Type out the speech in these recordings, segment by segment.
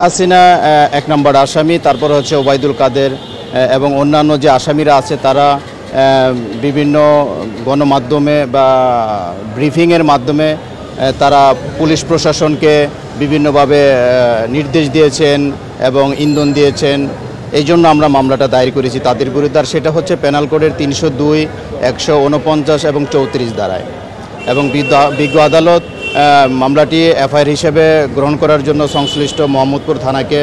হাসিনা এক নম্বর আসামি, তারপর হচ্ছে ওবায়দুল কাদের এবং অন্যান্য যে আসামিরা আছে তারা বিভিন্ন গণমাধ্যমে বা ব্রিফিংয়ের মাধ্যমে তারা পুলিশ প্রশাসনকে বিভিন্নভাবে নির্দেশ দিয়েছেন এবং ইন্ধন দিয়েছেন। এই জন্য আমরা মামলাটা দায়ের করেছি তাদের বিরুদ্ধে। আর সেটা হচ্ছে পেনাল কোডের ৩০২, ১৪৯ এবং ৩৪ ধারায়। এবং বিজ্ঞ আদালত মামলাটি এফআইআর হিসেবে গ্রহণ করার জন্য সংশ্লিষ্ট মোহাম্মদপুর থানাকে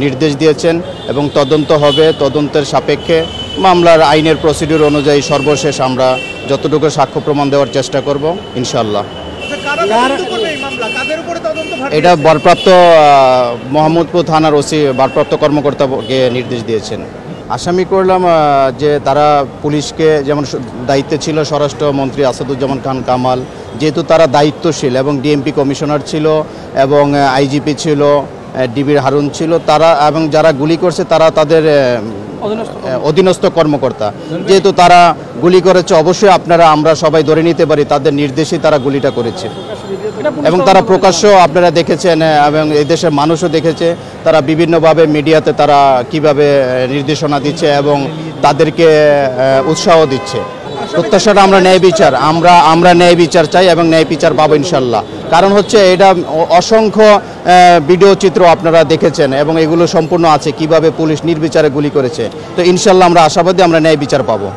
নির্দেশ দিয়েছেন এবং তদন্ত হবে। তদন্তের সাপেক্ষে মামলার আইনের প্রসিডিউর অনুযায়ী সর্বশেষ আমরা যতটুকু সাক্ষ্য প্রমাণ দেওয়ার চেষ্টা করব ইনশাআল্লাহ। এটা ভারপ্রাপ্ত মোহাম্মদপুর থানার ওসি ভারপ্রাপ্ত কর্মকর্তাকে নির্দেশ দিয়েছেন। আসামি করলাম যে তারা পুলিশকে যেমন দায়িত্বে ছিল স্বরাষ্ট্রমন্ত্রী আসাদুজ্জামান খান কামাল, যেহেতু তারা দায়িত্বশীল এবং ডিএমপি কমিশনার ছিল এবং আইজিপি ছিল, ডিবির হারুন ছিল, তারা এবং যারা গুলি করছে তারা তাদের অধীনস্থ কর্মকর্তা। যেহেতু তারা গুলি করেছে অবশ্যই আমরা সবাই ধরে নিতে পারি তাদের নির্দেশেই তারা গুলিটা করেছে এবং তারা প্রকাশ্য আপনারা দেখেছেন এবং এই দেশের মানুষও দেখেছে তারা বিভিন্নভাবে মিডিয়াতে তারা কিভাবে নির্দেশনা দিচ্ছে এবং তাদেরকে উৎসাহ দিচ্ছে। প্রত্যাশাটা আমরা ন্যায় বিচার, আমরা ন্যায় বিচার চাই এবং ন্যায় বিচার পাবো ইনশাল্লাহ। কারণ হচ্ছে এটা অসংখ্য ভিডিও চিত্র আপনারা দেখেছেন এবং এগুলো সম্পূর্ণ আছে কিভাবে পুলিশ নির্বিচারে গুলি করেছে। তো ইনশাল্লাহ আমরা আশাবাদী আমরা ন্যায় বিচার পাবো।